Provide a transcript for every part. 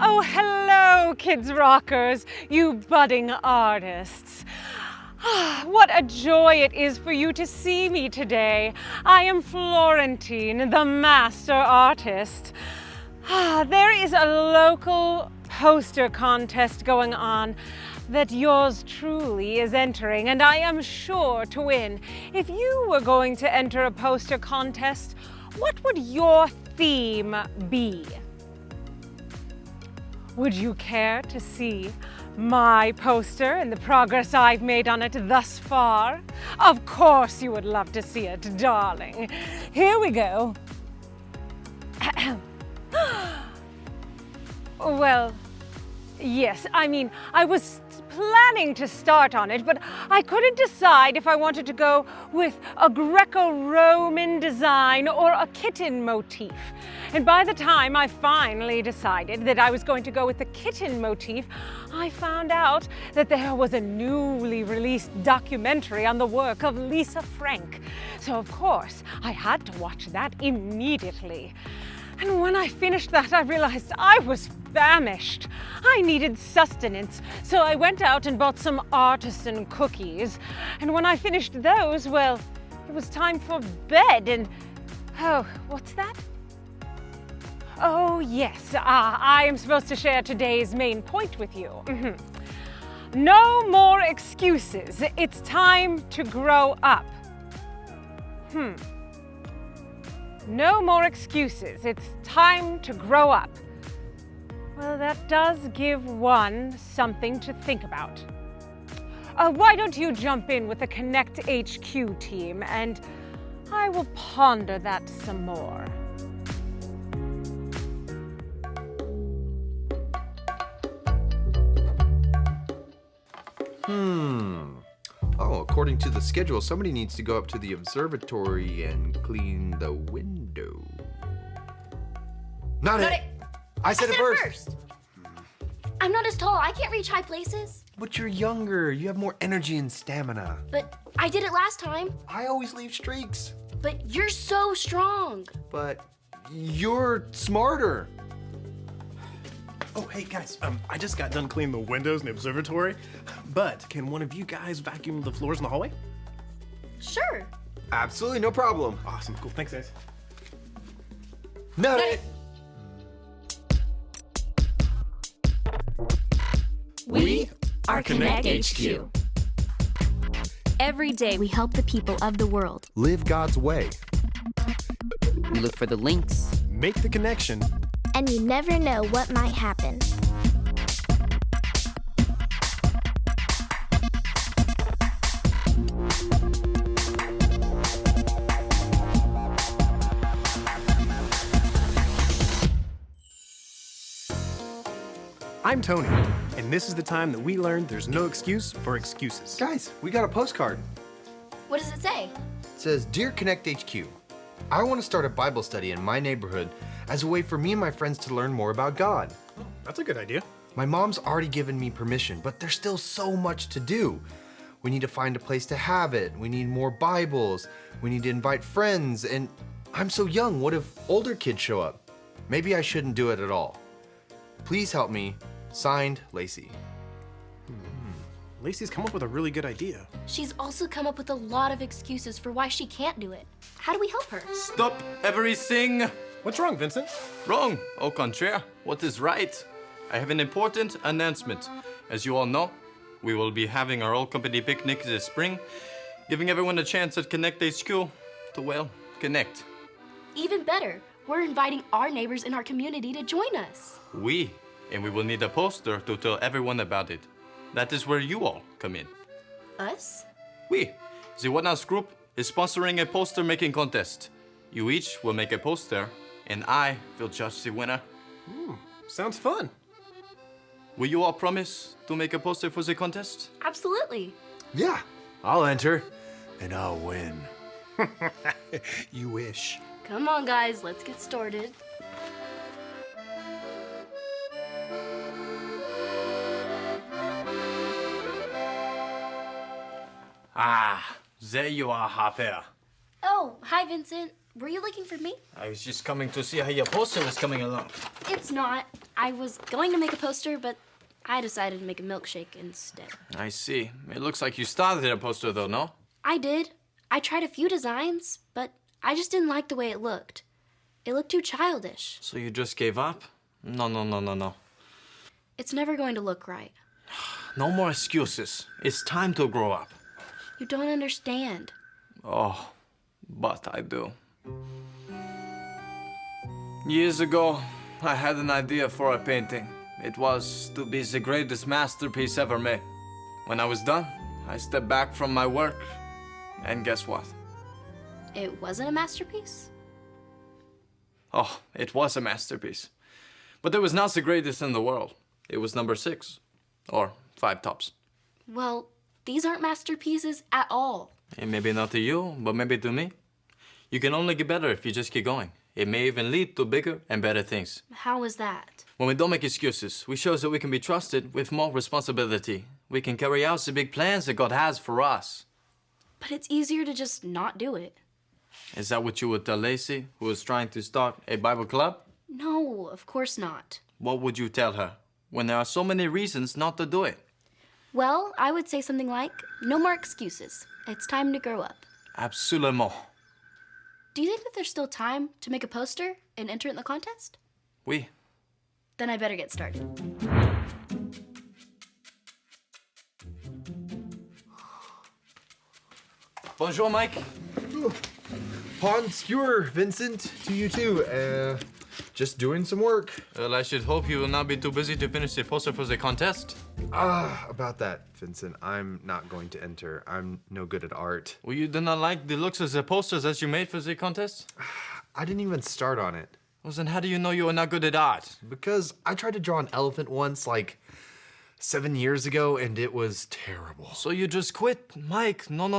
Oh, hello, kids rockers, you budding artists. What a joy it is for you to see me today. I am Florentine, the master artist. There is a local poster contest going on that yours truly is entering, and I am sure to win. If you were going to enter a poster contest, what would your theme be? Would you care to see my poster and the progress I've made on it thus far? Of course you would love to see it, darling. Here we go. Well, yes, I was planning to start on it, but I couldn't decide if I wanted to go with a Greco-Roman design or a kitten motif. And by the time I finally decided that I was going to go with the kitten motif, I found out that there was a newly released documentary on the work of Lisa Frank. So of course, I had to watch that immediately. And when I finished that, I realized I was famished. I needed sustenance, so I went out and bought some artisan cookies. And when I finished those, well, it was time for bed and... Oh, what's that? Oh, yes, I am supposed to share today's main point with you. No more excuses. It's time to grow up. No more excuses. It's time to grow up. Well, that does give one something to think about. Why don't you jump in with the Connect HQ team, and I will ponder that some more. Oh, according to the schedule, somebody needs to go up to the observatory and clean the window. Not it! I said it first! I'm not as tall. I can't reach high places. But you're younger. You have more energy and stamina. But I did it last time. I always leave streaks. But you're so strong. But you're smarter. Oh, hey guys, I just got done cleaning the windows in the observatory, but can one of you guys vacuum the floors in the hallway? Sure. Absolutely, no problem. Awesome, cool, thanks guys. Not it! We are Connect HQ. Every day we help the people of the world. Live God's way. We look for the links. Make the connection. And you never know what might happen. I'm Tony, and this is the time that we learned there's no excuse for excuses. Guys, we got a postcard. What does it say? It says, Dear Connect HQ, I want to start a Bible study in my neighborhood as a way for me and my friends to learn more about God. Oh, that's a good idea. My mom's already given me permission, but there's still so much to do. We need to find a place to have it. We need more Bibles. We need to invite friends. And I'm so young, what if older kids show up? Maybe I shouldn't do it at all. Please help me. Signed, Lacey. Lacey's come up with a really good idea. She's also come up with a lot of excuses for why she can't do it. How do we help her? Stop everything! What's wrong, Vincent? Wrong, au contraire. What is right? I have an important announcement. As you all know, we will be having our all-company picnic this spring, giving everyone a chance at Connect HQ to, well, connect. Even better, we're inviting our neighbors in our community to join us. And we will need a poster to tell everyone about it. That is where you all come in. Us? The One House Group is sponsoring a poster making contest. You each will make a poster, and I will judge the winner. Sounds fun. Will you all promise to make a poster for the contest? Absolutely. Yeah, I'll enter, and I'll win. You wish. Come on, guys, let's get started. Ah, there you are, Harper. Oh, hi, Vincent. Were you looking for me? I was just coming to see how your poster was coming along. It's not. I was going to make a poster, but I decided to make a milkshake instead. I see. It looks like you started a poster, though, no? I did. I tried a few designs, but I just didn't like the way it looked. It looked too childish. So you just gave up? No. It's never going to look right. No more excuses. It's time to grow up. You don't understand. Oh, but I do. Years ago, I had an idea for a painting. It was to be the greatest masterpiece ever made. When I was done, I stepped back from my work, and guess what? It wasn't a masterpiece? Oh, it was a masterpiece. But it was not the greatest in the world. It was number 6, or 5 tops. Well, these aren't masterpieces at all. And maybe not to you, but maybe to me. You can only get better if you just keep going. It may even lead to bigger and better things. How is that? When we don't make excuses, we show that we can be trusted with more responsibility. We can carry out the big plans that God has for us. But it's easier to just not do it. Is that what you would tell Lacey, who is trying to start a Bible club? No, of course not. What would you tell her when there are so many reasons not to do it? Well, I would say something like, no more excuses. It's time to grow up. Absolument. Do you think that there's still time to make a poster and enter it in the contest? Oui. Then I better get started. Bonjour, Mike. Pond skewer, Vincent. To you too. Just doing some work. Well, I should hope you will not be too busy to finish the poster for the contest. About that, Vincent. I'm not going to enter. I'm no good at art. Well, you do not like the looks of the posters that you made for the contest? I didn't even start on it. Well, then how do you know you are not good at art? Because I tried to draw an elephant once, like 7 years ago, and it was terrible. So you just quit? Mike, no.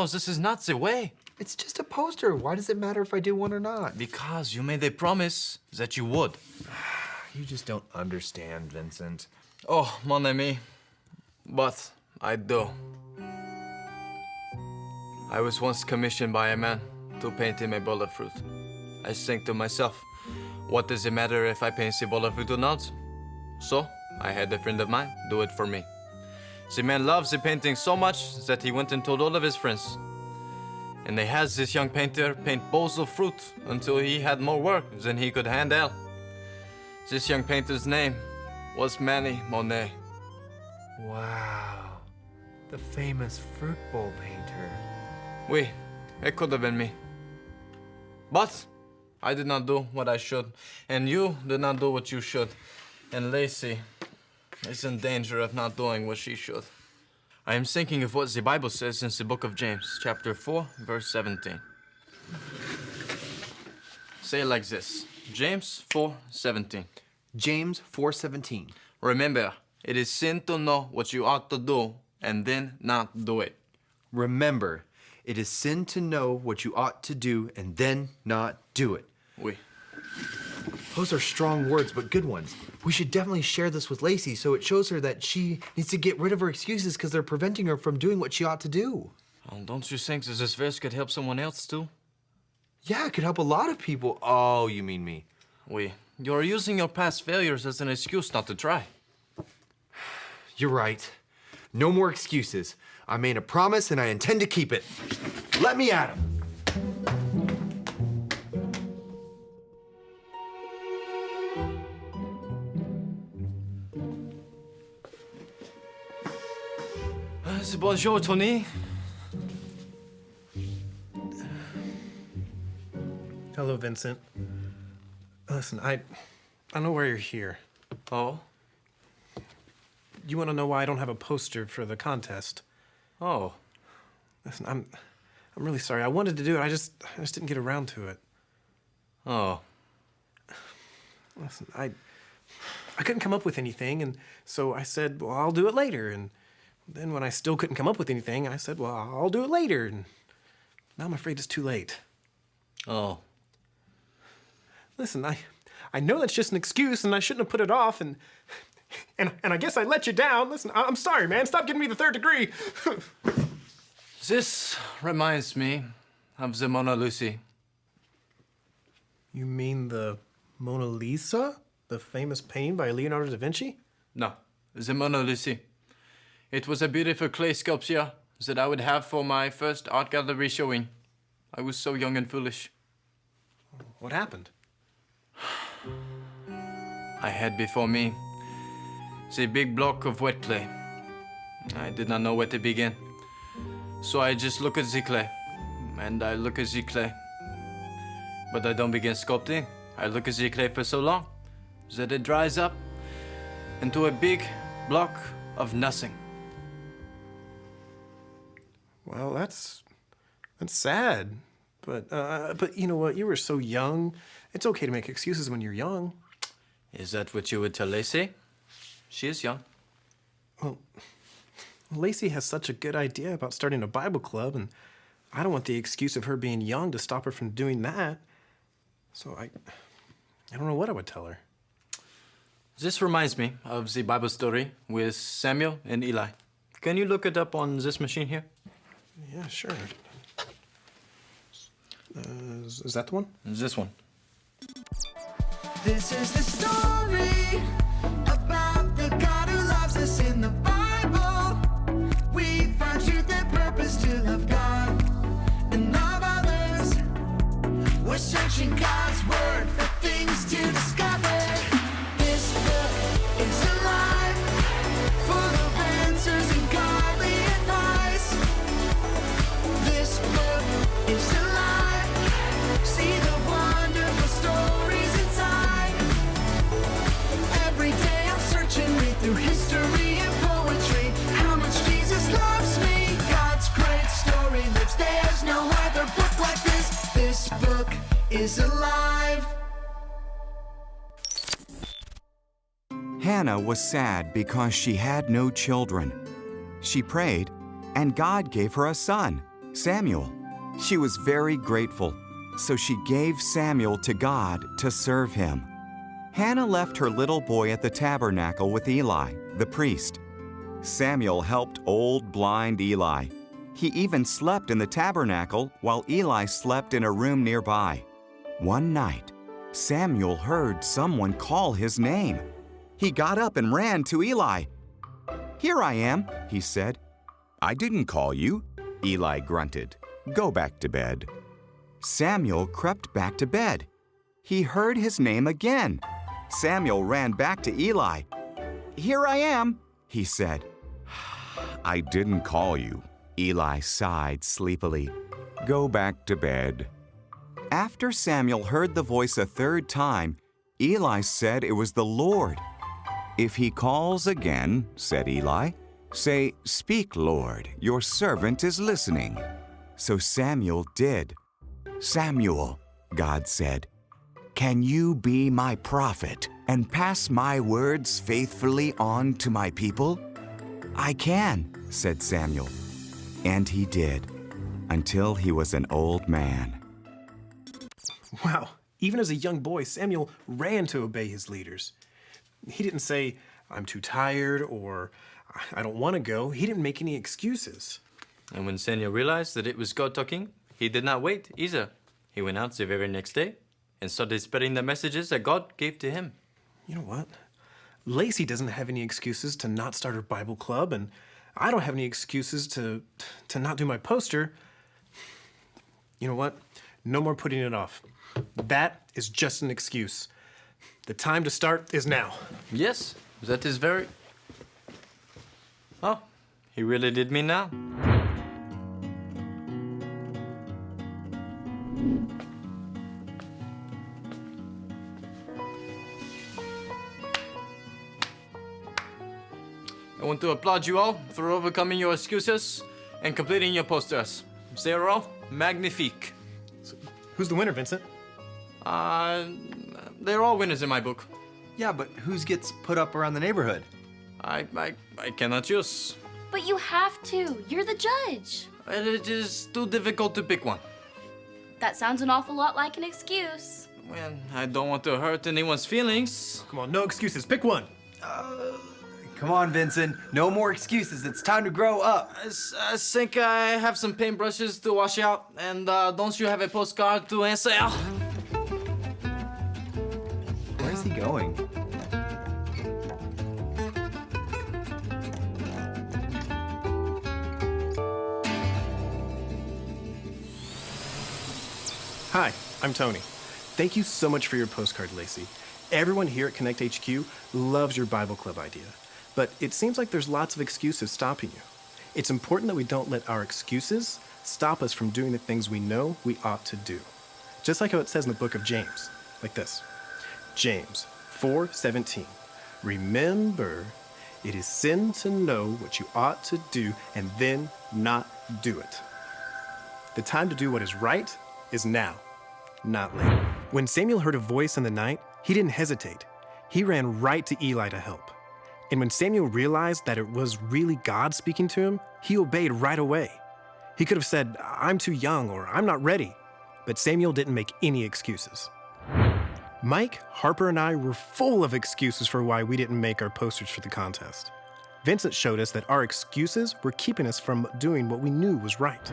This is not the way. It's just a poster. Why does it matter if I do one or not? Because you made a promise that you would. You just don't understand, Vincent. Oh, mon ami. But I do. I was once commissioned by a man to paint him a bowl of fruit. I think to myself, what does it matter if I paint the bowl of fruit or not? So, I had a friend of mine do it for me. The man loves the painting so much that he went and told all of his friends. And they had this young painter paint bowls of fruit until he had more work than he could handle. This young painter's name was Manny Monet. Wow. The famous fruit bowl painter. Oui, it could have been me. But I did not do what I should, and you did not do what you should. And Lacey is in danger of not doing what she should. I am thinking of what the Bible says in the book of James, chapter 4, verse 17. Say it like this. James 4:17. James 4:17. Remember, it is sin to know what you ought to do and then not do it. Remember, it is sin to know what you ought to do and then not do it. Oui. Those are strong words, but good ones. We should definitely share this with Lacey so it shows her that she needs to get rid of her excuses because they're preventing her from doing what she ought to do. Oh, don't you think that this verse could help someone else too? Yeah, it could help a lot of people. Oh, you mean me. Oui. You're using your past failures as an excuse not to try. You're right. No more excuses. I made a promise and I intend to keep it. Let me at him. Bonjour, Tony. Hello, Vincent. Listen, I know why you're here. Oh? You want to know why I don't have a poster for the contest? Oh. Listen, I'm really sorry. I wanted to do it. I just didn't get around to it. Oh. Listen, I couldn't come up with anything, and so I said, well, I'll do it later. And then when I still couldn't come up with anything, I said, well, I'll do it later. And now I'm afraid it's too late. Oh. Listen, I know that's just an excuse, and I shouldn't have put it off, and I guess I let you down. Listen, I'm sorry, man. Stop giving me the third degree. This reminds me of the Mona Lucy. You mean the Mona Lisa? The famous painting by Leonardo da Vinci? No, the Mona Lisa. It was a beautiful clay sculpture that I would have for my first art gallery showing. I was so young and foolish. What happened? I had before me the big block of wet clay. I did not know where to begin. So I just look at the clay, and I look at the clay. But I don't begin sculpting. I look at the clay for so long that it dries up into a big block of nothing. Well, that's sad. But you know what? You were so young. It's okay to make excuses when you're young. Is that what you would tell Lacey? She is young. Well, Lacey has such a good idea about starting a Bible club, and I don't want the excuse of her being young to stop her from doing that. So I don't know what I would tell her. This reminds me of the Bible story with Samuel and Eli. Can you look it up on this machine here? Yeah, sure. Is that the one? This one. This is the story about the God who loves us in the Bible. We find truth and purpose to love God and love others. We're searching God's word for things to discover. This book is alive, full of answers and godly advice. This book is alive. See the wonderful stories inside. Every day I'm searching, read through history and poetry. How much Jesus loves me. God's great story lives. There's no other book like this. This book is alive. Hannah was sad because she had no children. She prayed, and God gave her a son, Samuel. She was very grateful, so she gave Samuel to God to serve him. Hannah left her little boy at the tabernacle with Eli, the priest. Samuel helped old blind Eli. He even slept in the tabernacle while Eli slept in a room nearby. One night, Samuel heard someone call his name. He got up and ran to Eli. "Here I am," he said. "I didn't call you," Eli grunted. "Go back to bed." Samuel crept back to bed. He heard his name again. Samuel ran back to Eli. "Here I am," he said. "I didn't call you," Eli sighed sleepily. "Go back to bed." After Samuel heard the voice a third time, Eli said it was the Lord. "If he calls again," said Eli, "say, 'Speak, Lord, your servant is listening.'" So Samuel did. "Samuel," God said, "can you be my prophet and pass my words faithfully on to my people?" "I can," said Samuel. And he did, until he was an old man. Wow, even as a young boy, Samuel ran to obey his leaders. He didn't say, "I'm too tired," or "I don't want to go." He didn't make any excuses. And when Samuel realized that it was God talking, he did not wait either. He went out the very next day and started spreading the messages that God gave to him. You know what? Lacey doesn't have any excuses to not start her Bible club, and I don't have any excuses to not do my poster. You know what? No more putting it off. That is just an excuse. The time to start is now. Yes, that is very... Oh, he really did mean now. I want to applaud you all for overcoming your excuses and completing your posters. They're all magnifique. So, who's the winner, Vincent? They're all winners in my book. Yeah, but whose gets put up around the neighborhood? I cannot choose. But you have to. You're the judge. It is too difficult to pick one. That sounds an awful lot like an excuse. Well, I don't want to hurt anyone's feelings. Come on, no excuses. Pick one. Come on, Vincent. No more excuses. It's time to grow up. I think I have some paintbrushes to wash out, and don't you have a postcard to answer? Where's he going? Hi, I'm Tony. Thank you so much for your postcard, Lacey. Everyone here at Connect HQ loves your Bible Club idea, but it seems like there's lots of excuses stopping you. It's important that we don't let our excuses stop us from doing the things we know we ought to do. Just like how it says in the book of James, like this. James 4:17. Remember, it is sin to know what you ought to do and then not do it. The time to do what is right is now, not later. When Samuel heard a voice in the night, he didn't hesitate. He ran right to Eli to help. And when Samuel realized that it was really God speaking to him, he obeyed right away. He could have said, "I'm too young," or "I'm not ready." But Samuel didn't make any excuses. Mike, Harper, and I were full of excuses for why we didn't make our posters for the contest. Vincent showed us that our excuses were keeping us from doing what we knew was right.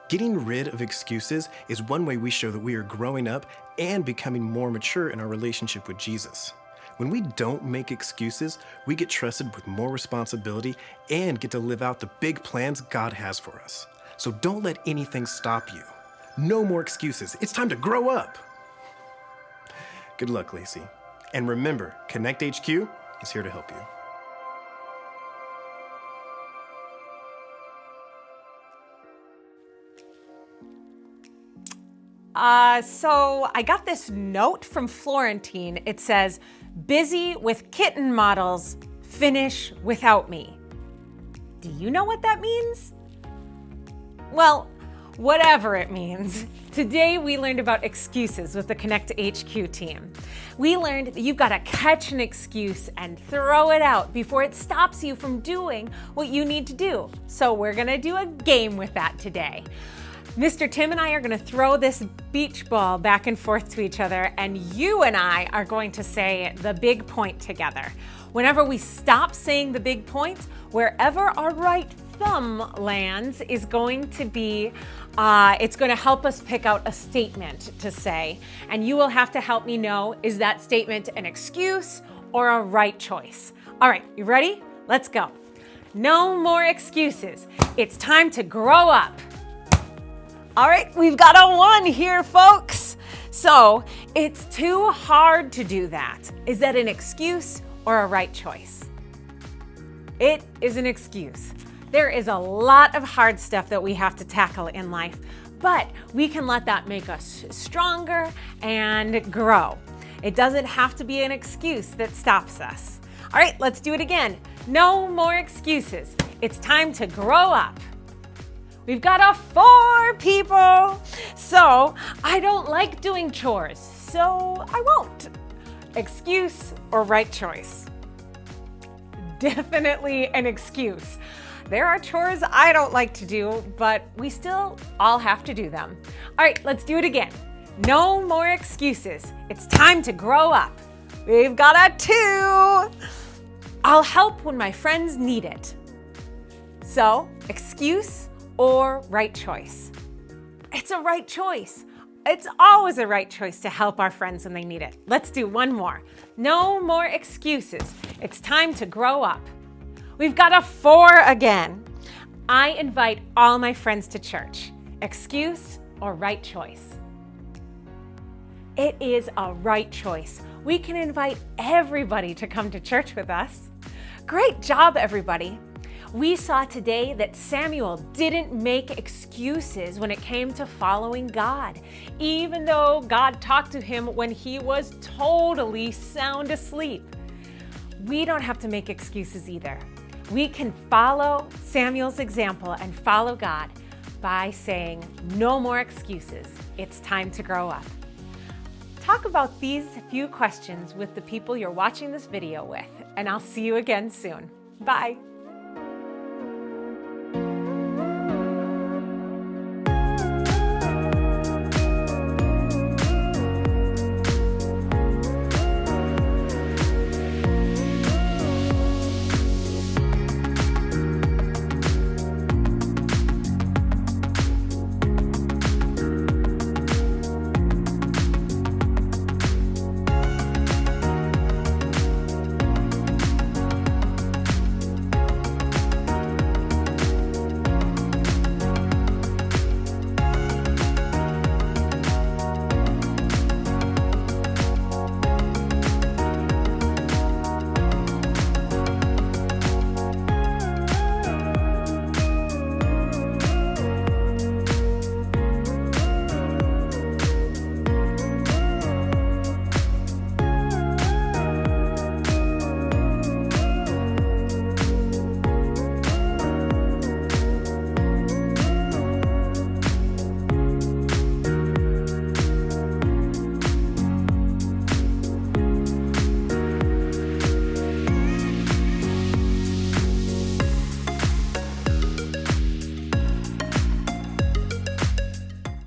Getting rid of excuses is one way we show that we are growing up and becoming more mature in our relationship with Jesus. When we don't make excuses, we get trusted with more responsibility and get to live out the big plans God has for us. So don't let anything stop you. No more excuses. It's time to grow up. Good luck, Lacey. And remember, Connect HQ is here to help you. So I got this note from Florentine. It says, "Busy with kitten models, finish without me." Do you know what that means? Well, whatever it means, today we learned about excuses with the Connect HQ team. We learned that you've got to catch an excuse and throw it out before it stops you from doing what you need to do. So we're gonna do a game with that today. Mr. Tim and I are gonna throw this beach ball back and forth to each other, and you and I are going to say the big point together. Whenever we stop saying the big point, wherever our right thumb lands is going to be, it's gonna help us pick out a statement to say, and you will have to help me know, is that statement an excuse or a right choice? All right, you ready? Let's go. No more excuses. It's time to grow up. All right, we've got a 1 here, folks. So it's too hard to do that. Is that an excuse or a right choice? It is an excuse. There is a lot of hard stuff that we have to tackle in life, but we can let that make us stronger and grow. It doesn't have to be an excuse that stops us. All right, let's do it again. No more excuses. It's time to grow up. We've got a 4 people. So I don't like doing chores, so I won't. Excuse or right choice? Definitely an excuse. There are chores I don't like to do, but we still all have to do them. All right, let's do it again. No more excuses. It's time to grow up. We've got a 2. I'll help when my friends need it. So, excuse or right choice? It's a right choice. It's always a right choice to help our friends when they need it. Let's do one more. No more excuses. It's time to grow up. We've got a 4 again. I invite all my friends to church. Excuse or right choice? It is a right choice. We can invite everybody to come to church with us. Great job, everybody. We saw today that Samuel didn't make excuses when it came to following God, even though God talked to him when he was totally sound asleep. We don't have to make excuses either. We can follow Samuel's example and follow God by saying, no more excuses. It's time to grow up. Talk about these few questions with the people you're watching this video with, and I'll see you again soon. Bye.